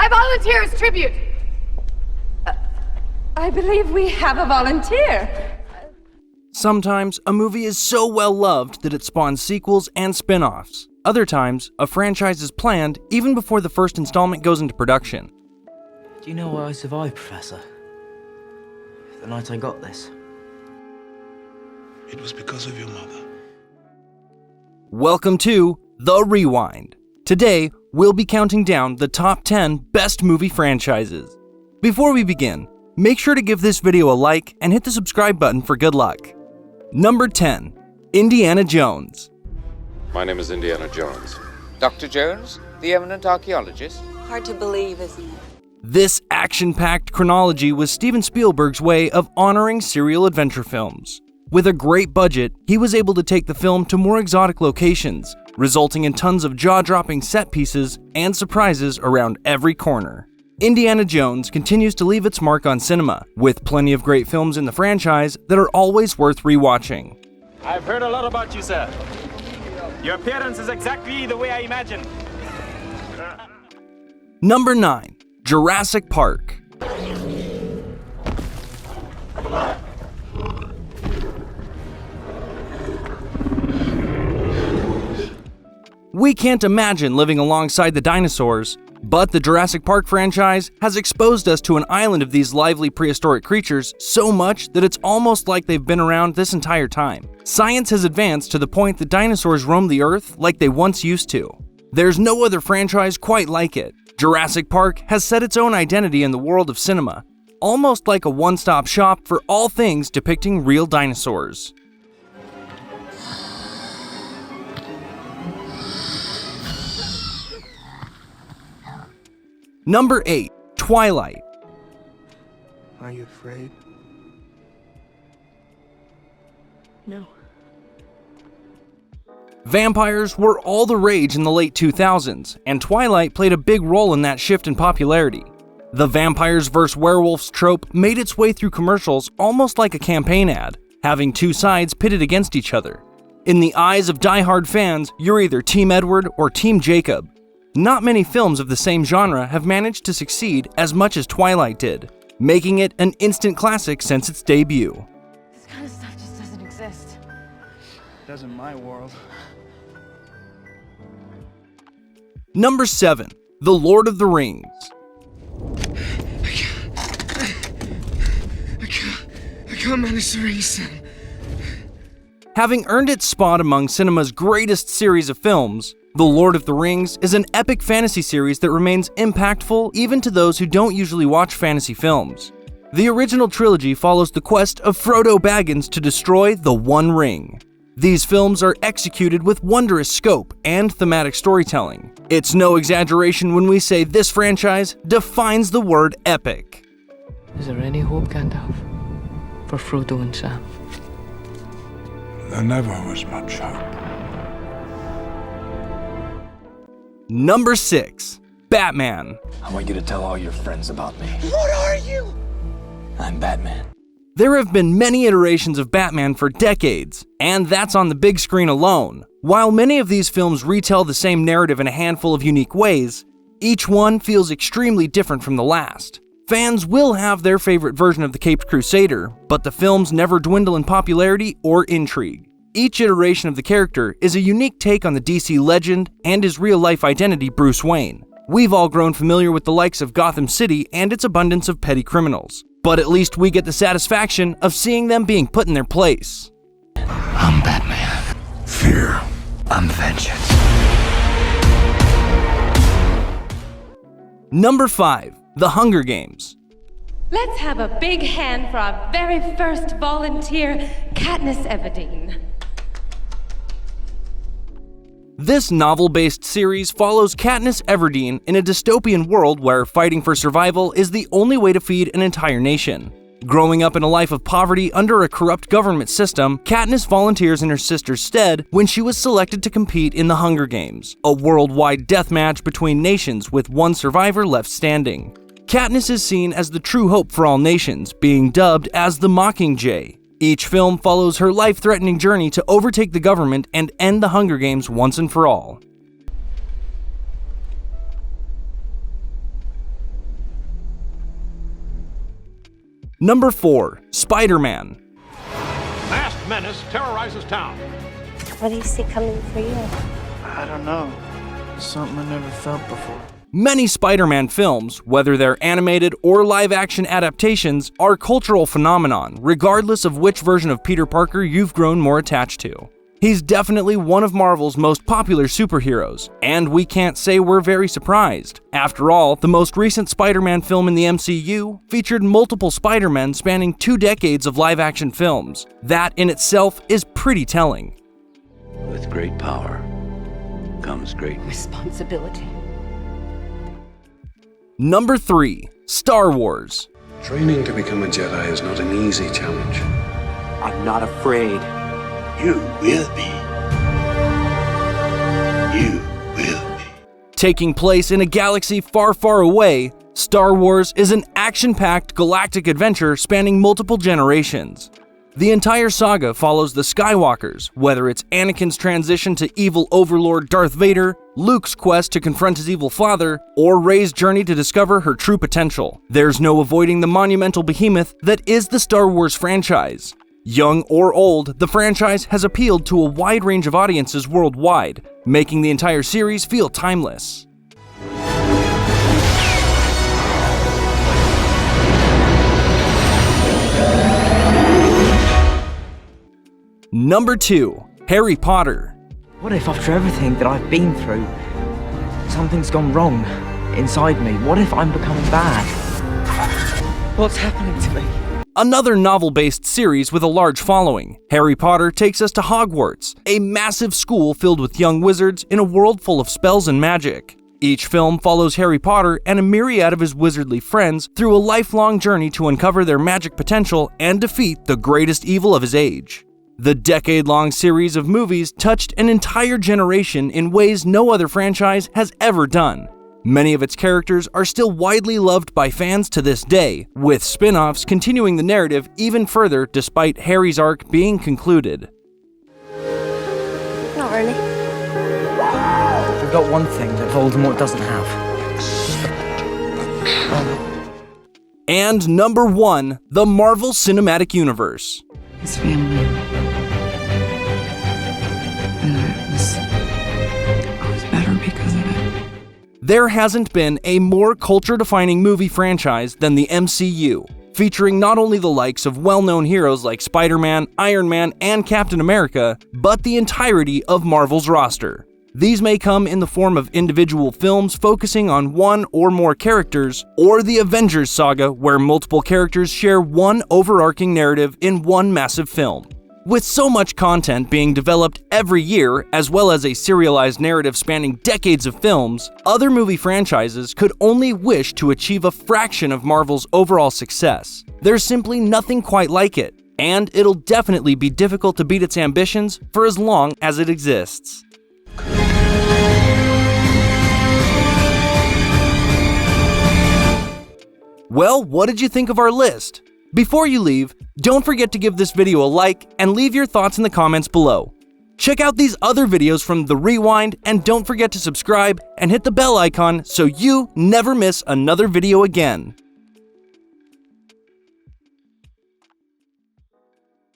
I volunteer as tribute! I believe we have a volunteer. Sometimes, a movie is so well loved that it spawns sequels and spin-offs. Other times, a franchise is planned even before the first installment goes into production. Do you know why I survived, Professor? The night I got this. It was because of your mother. Welcome to The Rewind. Today, we'll be counting down the top 10 best movie franchises. Before we begin, make sure to give this video a like and hit the subscribe button for good luck. Number 10. Indiana Jones. My name is Indiana Jones. Dr. Jones, the eminent archaeologist? Hard to believe, isn't it? This action-packed chronology was Steven Spielberg's way of honoring serial adventure films. With a great budget, he was able to take the film to more exotic locations, resulting in tons of jaw-dropping set pieces and surprises around every corner. Indiana Jones continues to leave its mark on cinema, with plenty of great films in the franchise that are always worth rewatching. I've heard a lot about you, sir. Your appearance is exactly the way I imagined. Number 9. Jurassic Park. We can't imagine living alongside the dinosaurs, but the Jurassic Park franchise has exposed us to an island of these lively prehistoric creatures so much that it's almost like they've been around this entire time. Science has advanced to the point that dinosaurs roam the Earth like they once used to. There's no other franchise quite like it. Jurassic Park has set its own identity in the world of cinema, almost like a one-stop shop for all things depicting real dinosaurs. Number 8. Twilight. Are you afraid? No. Vampires were all the rage in the late 2000s, and Twilight played a big role in that shift in popularity. The vampires vs. werewolves trope made its way through commercials almost like a campaign ad, having two sides pitted against each other. In the eyes of die-hard fans, you're either Team Edward or Team Jacob. Not many films of the same genre have managed to succeed as much as Twilight did, making it an instant classic since its debut. This kind of stuff just doesn't exist. Doesn't my world. Number 7. The Lord of the Rings. I can't manage the ring, Sam. Having earned its spot among cinema's greatest series of films, The Lord of the Rings is an epic fantasy series that remains impactful even to those who don't usually watch fantasy films. The original trilogy follows the quest of Frodo Baggins to destroy the One Ring. These films are executed with wondrous scope and thematic storytelling. It's no exaggeration when we say this franchise defines the word epic. Is there any hope, Gandalf, for Frodo and Sam? There never was much hope. Number 6. Batman. I want you to tell all your friends about me. What are you? I'm Batman. There have been many iterations of Batman for decades, and that's on the big screen alone. While many of these films retell the same narrative in a handful of unique ways, each one feels extremely different from the last. Fans will have their favorite version of the Caped Crusader, but the films never dwindle in popularity or intrigue. Each iteration of the character is a unique take on the DC legend and his real-life identity, Bruce Wayne. We've all grown familiar with the likes of Gotham City and its abundance of petty criminals, but at least we get the satisfaction of seeing them being put in their place. I'm Batman. Fear. I'm vengeance. Number 5. The Hunger Games. Let's have a big hand for our very first volunteer, Katniss Everdeen. This novel-based series follows Katniss Everdeen in a dystopian world where fighting for survival is the only way to feed an entire nation. Growing up in a life of poverty under a corrupt government system, Katniss volunteers in her sister's stead when she was selected to compete in the Hunger Games, a worldwide death match between nations with one survivor left standing. Katniss is seen as the true hope for all nations, being dubbed as the Mockingjay. Each film follows her life-threatening journey to overtake the government and end the Hunger Games once and for all. Number 4. Spider-Man. Masked menace terrorizes town. What do you see coming for you? I don't know. Something I never felt before. Many Spider-Man films, whether they're animated or live-action adaptations, are a cultural phenomenon, regardless of which version of Peter Parker you've grown more attached to. He's definitely one of Marvel's most popular superheroes, and we can't say we're very surprised. After all, the most recent Spider-Man film in the MCU featured multiple Spider-Men spanning 2 decades of live-action films. That in itself is pretty telling. With great power comes great Responsibility. Number 3. Star Wars. Training to become a Jedi is not an easy challenge. I'm not afraid. You will be. You will be. Taking place in a galaxy far, far away, Star Wars is an action-packed galactic adventure spanning multiple generations. The entire saga follows the Skywalkers, whether it's Anakin's transition to evil overlord Darth Vader, Luke's quest to confront his evil father, or Rey's journey to discover her true potential. There's no avoiding the monumental behemoth that is the Star Wars franchise. Young or old, the franchise has appealed to a wide range of audiences worldwide, making the entire series feel timeless. Number 2. Harry Potter. What if after everything that I've been through, something's gone wrong inside me? What if I'm becoming bad? What's happening to me? Another novel-based series with a large following, Harry Potter takes us to Hogwarts, a massive school filled with young wizards in a world full of spells and magic. Each film follows Harry Potter and a myriad of his wizardly friends through a lifelong journey to uncover their magic potential and defeat the greatest evil of his age. The decade-long series of movies touched an entire generation in ways no other franchise has ever done. Many of its characters are still widely loved by fans to this day, with spin-offs continuing the narrative even further despite Harry's arc being concluded. Not really. We've got one thing that Voldemort doesn't have. And number 1, the Marvel Cinematic Universe. His family. I was better because of it. There hasn't been a more culture-defining movie franchise than the MCU, featuring not only the likes of well-known heroes like Spider-Man, Iron Man, and Captain America, but the entirety of Marvel's roster. These may come in the form of individual films focusing on one or more characters, or the Avengers saga where multiple characters share one overarching narrative in one massive film. With so much content being developed every year, as well as a serialized narrative spanning decades of films, other movie franchises could only wish to achieve a fraction of Marvel's overall success. There's simply nothing quite like it, and it'll definitely be difficult to beat its ambitions for as long as it exists. Well, what did you think of our list? Before you leave, don't forget to give this video a like and leave your thoughts in the comments below. Check out these other videos from The Rewind and don't forget to subscribe and hit the bell icon so you never miss another video again.